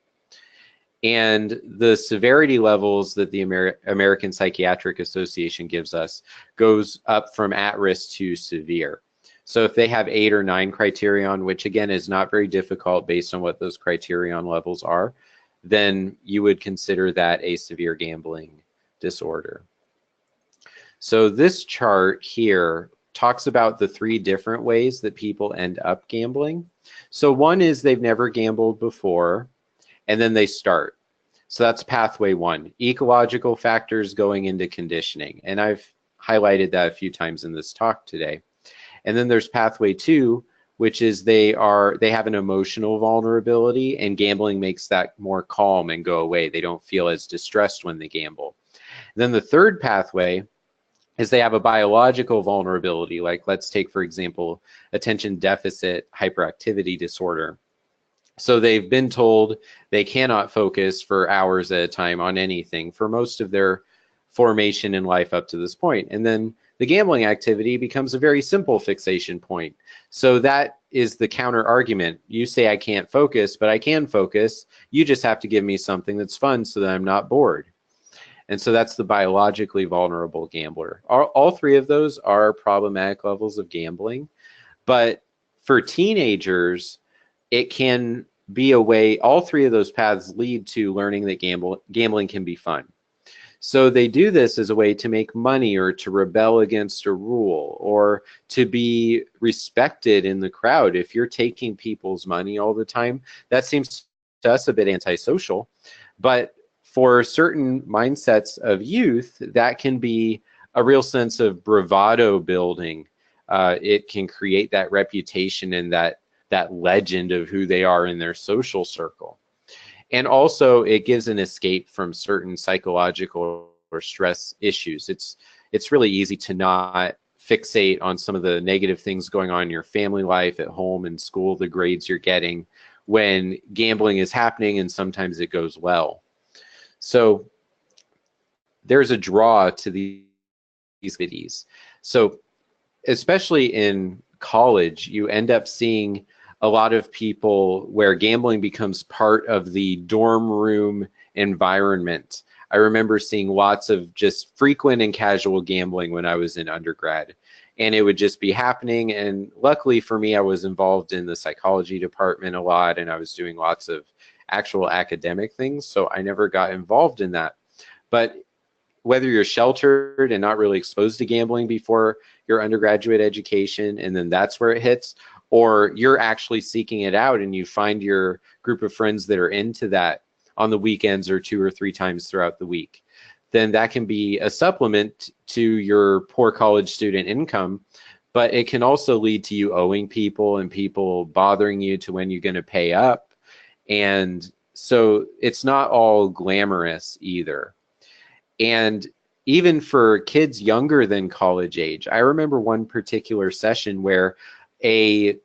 And the severity levels that the American Psychiatric Association gives us goes up from at-risk to severe. So if they have 8 or 9 criterion, which again is not very difficult based on what those criterion levels are, then you would consider that a severe gambling disorder. So this chart here talks about the 3 different ways that people end up gambling. So one is they've never gambled before, and then they start. So that's pathway 1, ecological factors going into conditioning. And I've highlighted that a few times in this talk today. And then there's pathway 2, which is they have an emotional vulnerability, and gambling makes that more calm and go away. They don't feel as distressed when they gamble. And then the third pathway is they have a biological vulnerability. Like, let's take, for example, attention deficit hyperactivity disorder. So they've been told they cannot focus for hours at a time on anything for most of their formation in life up to this point. And then the gambling activity becomes a very simple fixation point. So that is the counter argument. You say I can't focus, but I can focus. You just have to give me something that's fun so that I'm not bored. And so that's the biologically vulnerable gambler. All three of those are problematic levels of gambling. But for teenagers, it can be a way, all three of those paths lead to learning that gambling can be fun. So they do this as a way to make money or to rebel against a rule or to be respected in the crowd. If you're taking people's money all the time, that seems to us a bit antisocial. But for certain mindsets of youth, that can be a real sense of bravado building. It can create that reputation and that legend of who they are in their social circle. And also it gives an escape from certain psychological or stress issues. It's really easy to not fixate on some of the negative things going on in your family life, at home, in school, the grades you're getting, when gambling is happening, and sometimes it goes well. So there's a draw to these activities. So especially in college, you end up seeing a lot of people where gambling becomes part of the dorm room environment. I remember seeing lots of just frequent and casual gambling when I was in undergrad, and it would just be happening. And luckily for me, I was involved in the psychology department a lot, and I was doing lots of actual academic things, so I never got involved in that. But whether you're sheltered and not really exposed to gambling before your undergraduate education, and then that's where it hits, or you're actually seeking it out and you find your group of friends that are into that on the weekends or 2 or 3 times throughout the week, then that can be a supplement to your poor college student income. But it can also lead to you owing people and people bothering you to when you're going to pay up. And so it's not all glamorous either. And even for kids younger than college age, I remember one particular session where a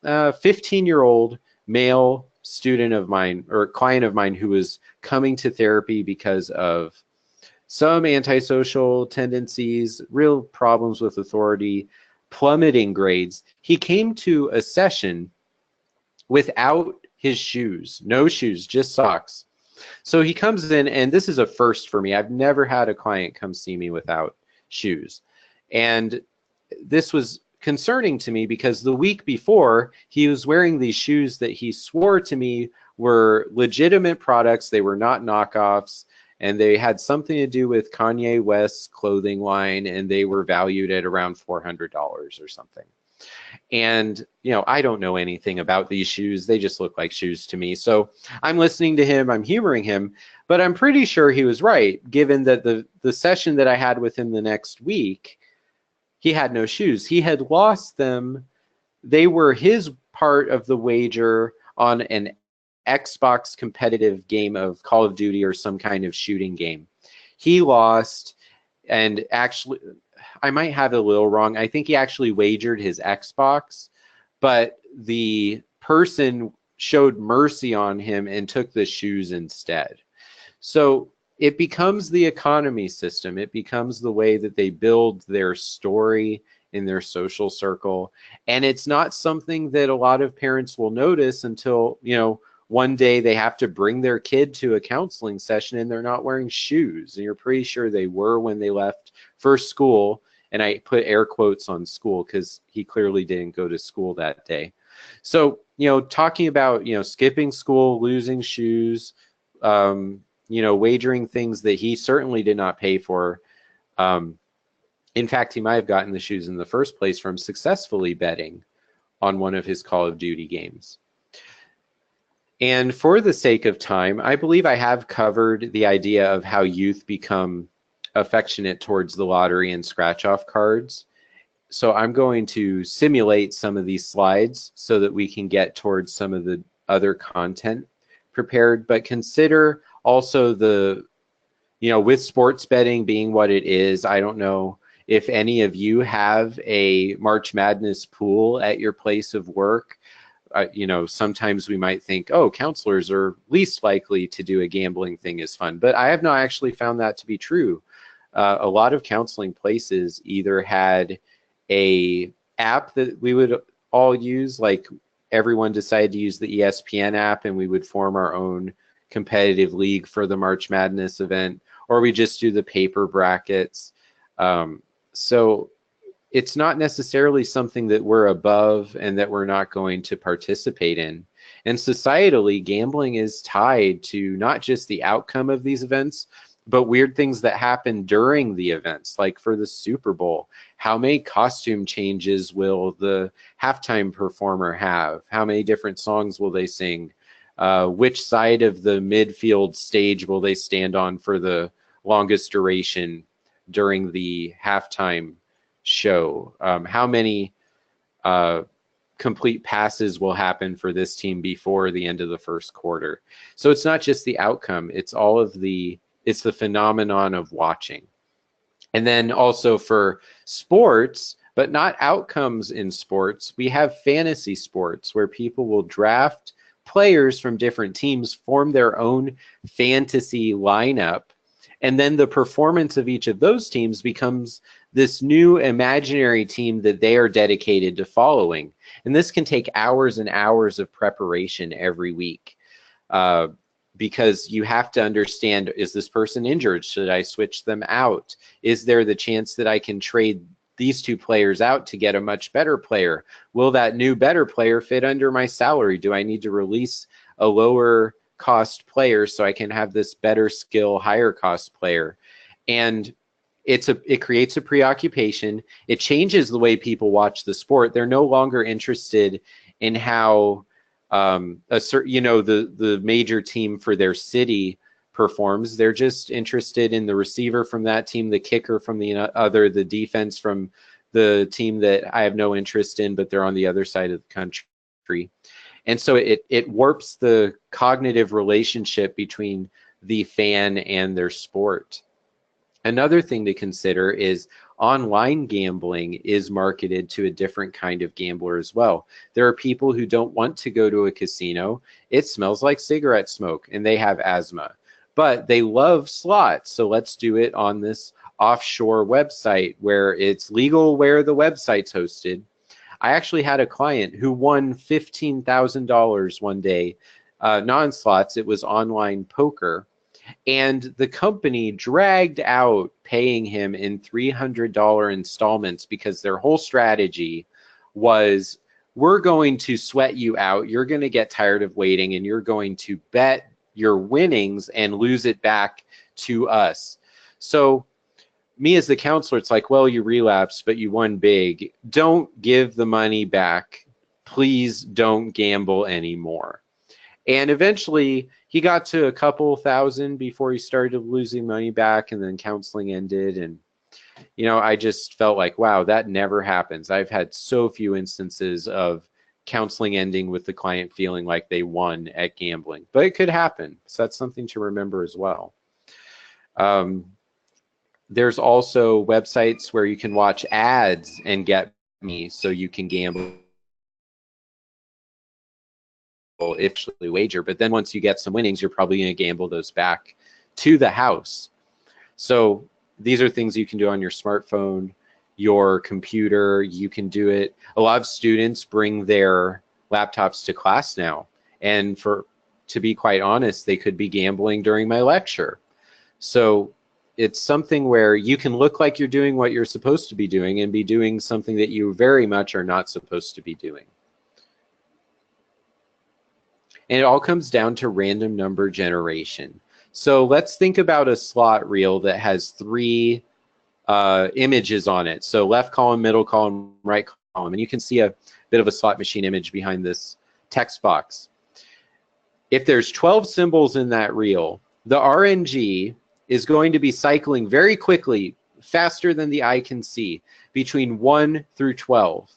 15-year-old male student of mine, or client of mine, who was coming to therapy because of some antisocial tendencies, real problems with authority, plummeting grades, he came to a session without his shoes, no shoes, just socks. So he comes in, and this is a first for me. I've never had a client come see me without shoes. And this was concerning to me because the week before, he was wearing these shoes that he swore to me were legitimate products. They were not knockoffs, and they had something to do with Kanye West's clothing line, and they were valued at around $400 or something. And, you know, I don't know anything about these shoes. They just look like shoes to me. So I'm listening to him, I'm humoring him, but I'm pretty sure he was right, given that the session that I had with him the next week, he had no shoes. He had lost them. They were his part of the wager on an Xbox competitive game of Call of Duty or some kind of shooting game. He lost, and actually, I might have it a little wrong. I think he actually wagered his Xbox, but the person showed mercy on him and took the shoes instead. So it becomes the economy system. It becomes the way that they build their story in their social circle. And it's not something that a lot of parents will notice until, you know, one day they have to bring their kid to a counseling session and they're not wearing shoes. And you're pretty sure they were when they left for school. And I put air quotes on school because he clearly didn't go to school that day. So, you know, talking about, you know, skipping school, losing shoes, you know, wagering things that he certainly did not pay for. In fact, he might have gotten the shoes in the first place from successfully betting on one of his Call of Duty games. And for the sake of time, I believe I have covered the idea of how youth become affectionate towards the lottery and scratch-off cards. So I'm going to simulate some of these slides so that we can get towards some of the other content prepared. But consider also the, you know, with sports betting being what it is, I don't know if any of you have a March Madness pool at your place of work, you know, sometimes we might think, oh, counselors are least likely to do a gambling thing as fun, but I have not actually found that to be true. A lot of counseling places either had a app that we would all use, like everyone decided to use the ESPN app and we would form our own competitive league for the March Madness event, or we just do the paper brackets. So it's not necessarily something that we're above and that we're not going to participate in. And societally, gambling is tied to not just the outcome of these events, but weird things that happen during the events. Like for the Super Bowl, how many costume changes will the halftime performer have? How many different songs will they sing? Which side of the midfield stage will they stand on for the longest duration during the halftime show? How many complete passes will happen for this team before the end of the first quarter? So it's not just the outcome, it's all of it's the phenomenon of watching. And then also for sports, but not outcomes in sports, we have fantasy sports where people will draft players from different teams, form their own fantasy lineup, and then the performance of each of those teams becomes this new imaginary team that they are dedicated to following. And this can take hours and hours of preparation every week. Because you have to understand, is this person injured? Should I switch them out? Is there the chance that I can trade these two players out to get a much better player? Will that new better player fit under my salary? Do I need to release a lower cost player so I can have this better skill, higher cost player? And it creates a preoccupation. It changes the way people watch the sport. They're no longer interested in how the major team for their city performs. They're just interested in the receiver from that team, the kicker from the other, the defense from the team that I have no interest in, but they're on the other side of the country. And so it warps the cognitive relationship between the fan and their sport. Another thing to consider is online gambling is marketed to a different kind of gambler as well. There are people who don't want to go to a casino. It smells like cigarette smoke and they have asthma, but they love slots. So let's do it on this offshore website where it's legal, where the website's hosted. I actually had a client who won $15,000 one day, non-slots, it was online poker. And the company dragged out paying him in $300 installments because their whole strategy was, we're going to sweat you out, you're going to get tired of waiting, and you're going to bet your winnings and lose it back to us. So me as the counselor, it's like, well, you relapsed, but you won big. Don't give the money back. Please don't gamble anymore. And eventually he got to a couple thousand before he started losing money back, and then counseling ended. And, you know, I just felt like, wow, that never happens. I've had so few instances of counseling ending with the client feeling like they won at gambling, but it could happen. So that's something to remember as well. There's also websites where you can watch ads and get me so you can gamble if you wager, but then once you get some winnings, you're probably going to gamble those back to the house. So these are things you can do on your smartphone, your computer. You can do it. A lot of students bring their laptops to class now, and to be quite honest, they could be gambling during my lecture. So it's something where you can look like you're doing what you're supposed to be doing and be doing something that you very much are not supposed to be doing. And it all comes down to random number generation. So let's think about a slot reel that has three images on it. So left column, middle column, right column. And you can see a bit of a slot machine image behind this text box. If there's 12 symbols in that reel, the RNG is going to be cycling very quickly, faster than the eye can see, between 1 through 12.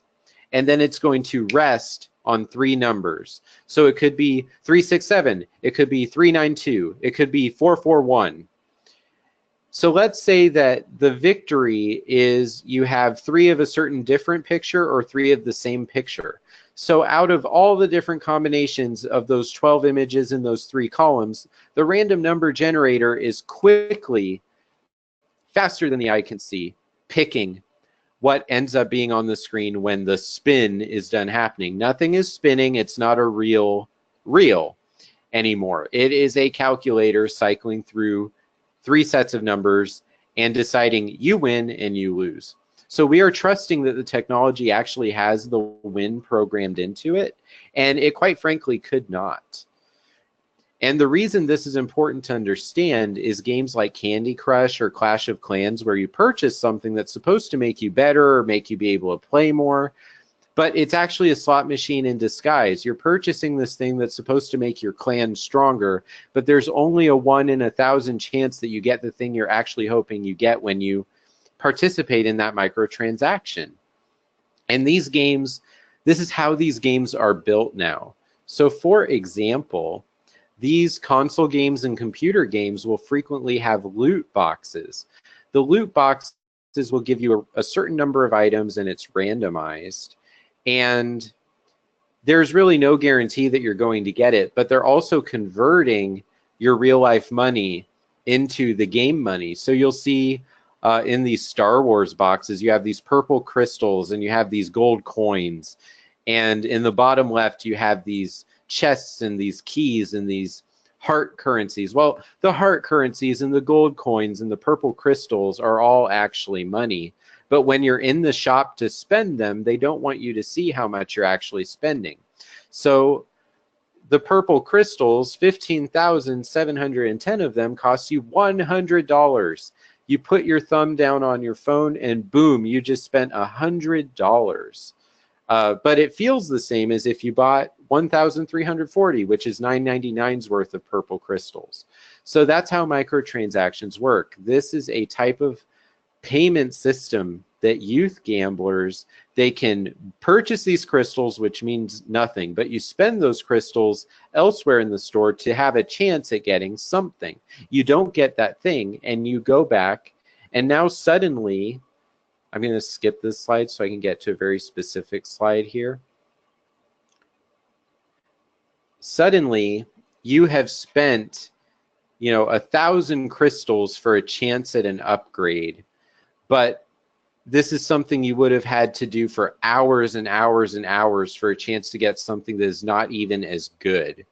And then it's going to rest on three numbers. So it could be 367, it could be 392, it could be 441. So let's say that the victory is you have 3 of a certain different picture or 3 of the same picture. So out of all the different combinations of those 12 images in those 3 columns, the random number generator is quickly, faster than the eye can see, picking what ends up being on the screen when the spin is done happening. Nothing is spinning. It's not a real anymore. It is a calculator cycling through 3 sets of numbers and deciding you win and you lose. So we are trusting that the technology actually has the win programmed into it, and it quite frankly could not. And the reason this is important to understand is games like Candy Crush or Clash of Clans, where you purchase something that's supposed to make you better or make you be able to play more, but it's actually a slot machine in disguise. You're purchasing this thing that's supposed to make your clan stronger, but there's only a 1 in 1,000 chance that you get the thing you're actually hoping you get when you participate in that microtransaction. And these games, this is how these games are built now. So for example, these console games and computer games will frequently have loot boxes. The loot boxes will give you a certain number of items and it's randomized. And there's really no guarantee that you're going to get it, but they're also converting your real life money into the game money. So you'll see in these Star Wars boxes, you have these purple crystals and you have these gold coins. And in the bottom left, you have these chests and these keys and these heart currencies. Well, the heart currencies and the gold coins and the purple crystals are all actually money. But when you're in the shop to spend them, they don't want you to see how much you're actually spending. So the purple crystals, 15,710 of them, cost you $100. You put your thumb down on your phone and boom, you just spent $100. But it feels the same as if you bought 1,340, which is $9.99's worth of purple crystals. So that's how microtransactions work. This is a type of payment system that youth gamblers, they can purchase these crystals, which means nothing, but you spend those crystals elsewhere in the store to have a chance at getting something. You don't get that thing and you go back and now suddenly, I'm going to skip this slide so I can get to a very specific slide here. Suddenly you have spent, 1,000 crystals for a chance at an upgrade, but this is something you would have had to do for hours and hours and hours for a chance to get something that is not even as good.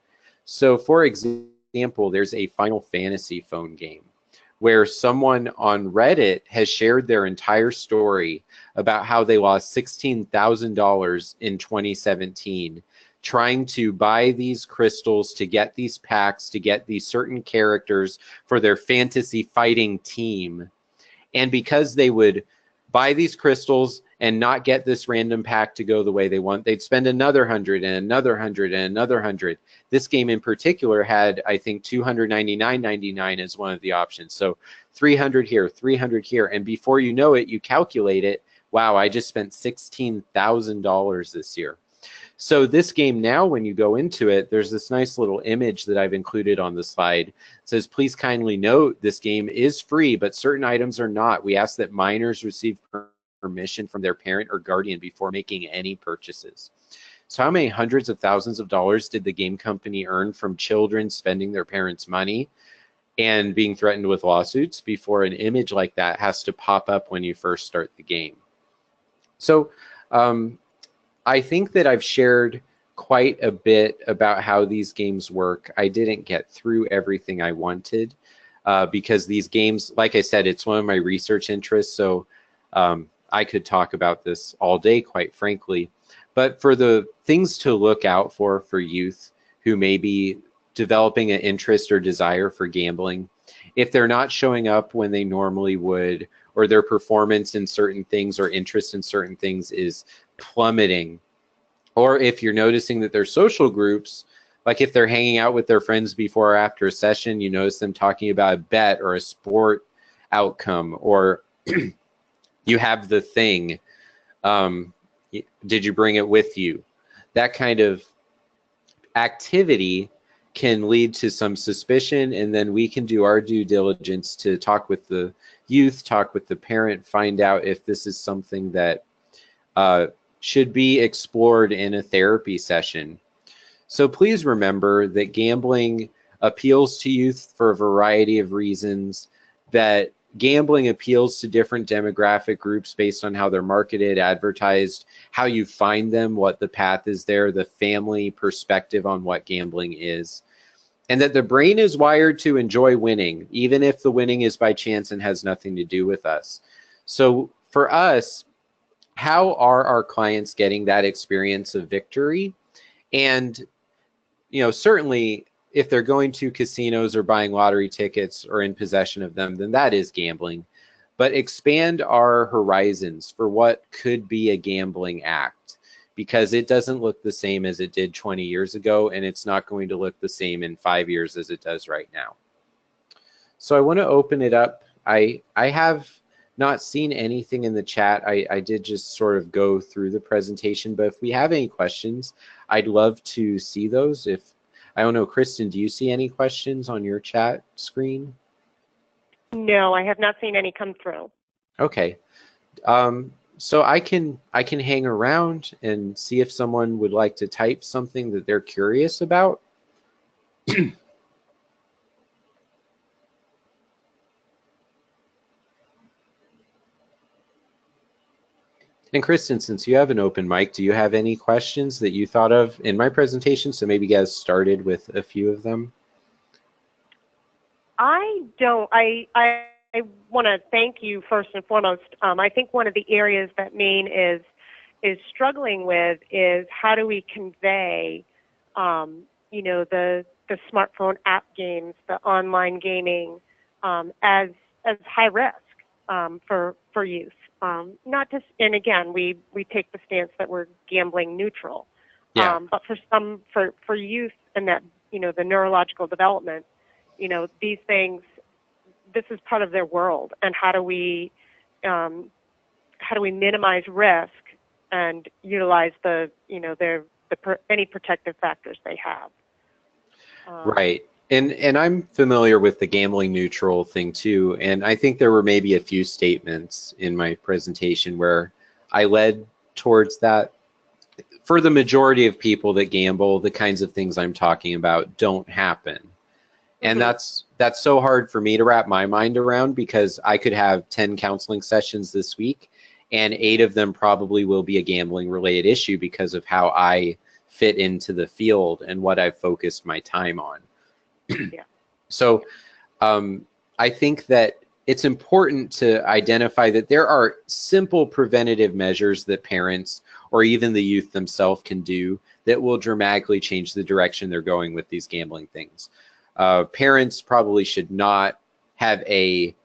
So for example, there's a Final Fantasy phone game where someone on Reddit has shared their entire story about how they lost $16,000 in 2017 trying to buy these crystals to get these packs, to get these certain characters for their fantasy fighting team. And because they would buy these crystals and not get this random pack to go the way they want, they'd spend another 100 and another 100 and another 100. This game in particular had, I think, $299.99 as one of the options. So 300 here, 300 here. And before you know it, you calculate it. Wow, I just spent $16,000 this year. So this game now, when you go into it, there's this nice little image that I've included on the slide. It says, please kindly note this game is free, but certain items are not. We ask that minors receive permission from their parent or guardian before making any purchases. So how many hundreds of thousands of dollars did the game company earn from children spending their parents' money and being threatened with lawsuits before an image like that has to pop up when you first start the game? So I think that I've shared quite a bit about how these games work. I didn't get through everything I wanted because these games, like I said, it's one of my research interests, so I could talk about this all day, quite frankly. But for the things to look out for youth who may be developing an interest or desire for gambling, if they're not showing up when they normally would, or their performance in certain things or interest in certain things is plummeting, or if you're noticing that their social groups, like if they're hanging out with their friends before or after a session, you notice them talking about a bet or a sport outcome, or you have the thing, did you bring it with you? That kind of activity can lead to some suspicion, and then we can do our due diligence to talk with the youth, talk with the parent, find out if this is something that should be explored in a therapy session. So please remember that gambling appeals to youth for a variety of reasons, that gambling appeals to different demographic groups based on how they're marketed, advertised, how you find them, what the path is there, the family perspective on what gambling is, and that the brain is wired to enjoy winning, even if the winning is by chance and has nothing to do with us. So for us, how are our clients getting that experience of victory? And certainly if they're going to casinos or buying lottery tickets or in possession of them, then that is gambling. But expand our horizons for what could be a gambling act, because it doesn't look the same as it did 20 years ago, and it's not going to look the same in 5 years as it does right now. So I want to open it up. I have not seen anything in the chat. I did just sort of go through the presentation, but if we have any questions, I'd love to see those. I don't know, Kristen, do you see any questions on your chat screen? No, I have not seen any come through. Okay. So I can hang around and see if someone would like to type something that they're curious about. And Kristen, since you have an open mic, do you have any questions that you thought of in my presentation? So maybe get started with a few of them. I don't. I want to thank you first and foremost. I think one of the areas that Maine is struggling with is how do we convey, the smartphone app games, the online gaming, as high risk for youth. Not just, and again, we take the stance that we're gambling neutral. Yeah. But for youth and that, the neurological development, these things, this is part of their world. And how do we minimize risk and utilize any protective factors they have? Right. And I'm familiar with the gambling neutral thing too, and I think there were maybe a few statements in my presentation where I led towards that. For the majority of people that gamble, the kinds of things I'm talking about don't happen. And that's so hard for me to wrap my mind around, because I could have 10 counseling sessions this week and 8 of them probably will be a gambling related issue because of how I fit into the field and what I've focused my time on. Yeah. So I think that it's important to identify that there are simple preventative measures that parents or even the youth themselves can do that will dramatically change the direction they're going with these gambling things. Parents probably should not have a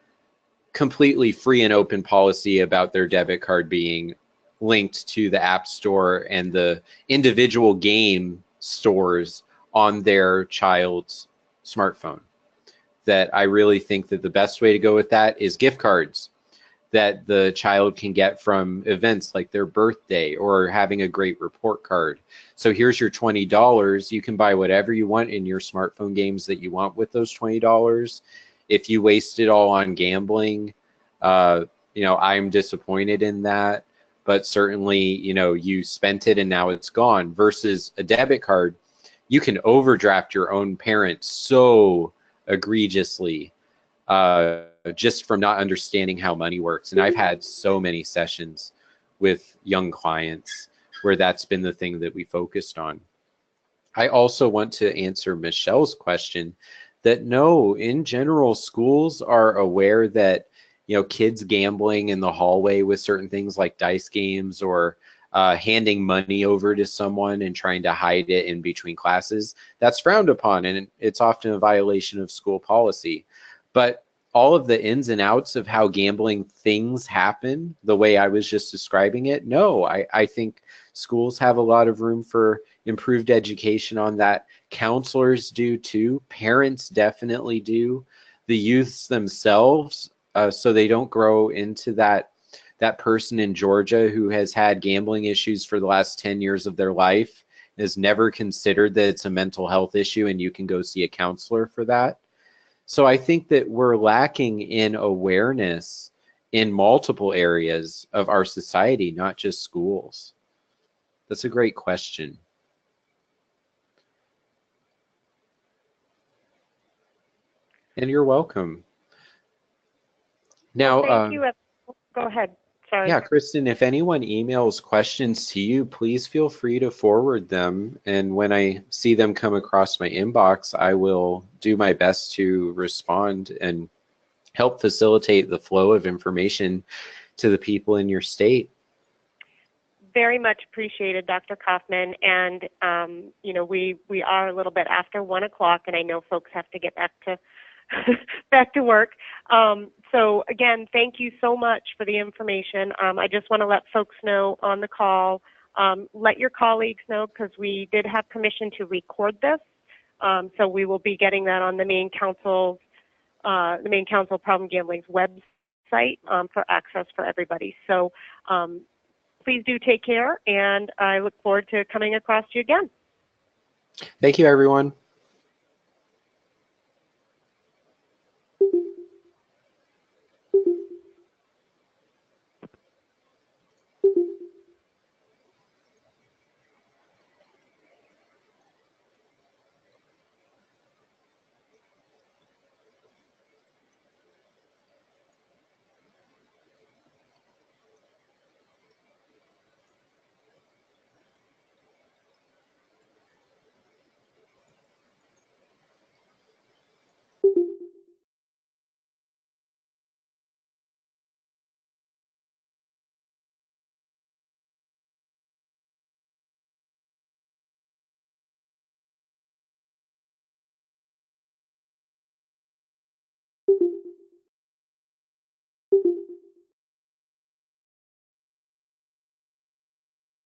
completely free and open policy about their debit card being linked to the App Store and the individual game stores on their child's smartphone. That I really think that the best way to go with that is gift cards that the child can get from events like their birthday or having a great report card. So here's your $20. You can buy whatever you want in your smartphone games that you want with those $20. If you waste it all on gambling, I'm disappointed in that. But certainly, you spent it and now it's gone. Versus a debit card, you can overdraft your own parent so egregiously just from not understanding how money works. And I've had so many sessions with young clients where that's been the thing that we focused on. I also want to answer Michelle's question that no, in general, schools are aware that kids gambling in the hallway with certain things like dice games or handing money over to someone and trying to hide it in between classes, that's frowned upon, and it's often a violation of school policy. But all of the ins and outs of how gambling things happen, the way I was just describing it, no, I think schools have a lot of room for improved education on that. Counselors do too. Parents definitely do. The youths themselves, so they don't grow into that person in Georgia who has had gambling issues for the last 10 years of their life is never considered that it's a mental health issue and you can go see a counselor for that. So I think that we're lacking in awareness in multiple areas of our society, not just schools. That's a great question. And you're welcome. Now, well, thank you. Go ahead. Sorry. yeah, Kristen, if anyone emails questions to you, please feel free to forward them. And when I see them come across my inbox, I will do my best to respond and help facilitate the flow of information to the people in your state. Very much appreciated, Dr. Kaufmann. And, you know, we are a little bit after 1 o'clock, and I know folks have to get back to back to work. So again, thank you so much for the information. I just want to let folks know on the call, let your colleagues know, because we did have permission to record this. So we will be getting that on the Maine Council Problem Gambling's website for access for everybody. So please do take care, and I look forward to coming across you again. Thank you, everyone.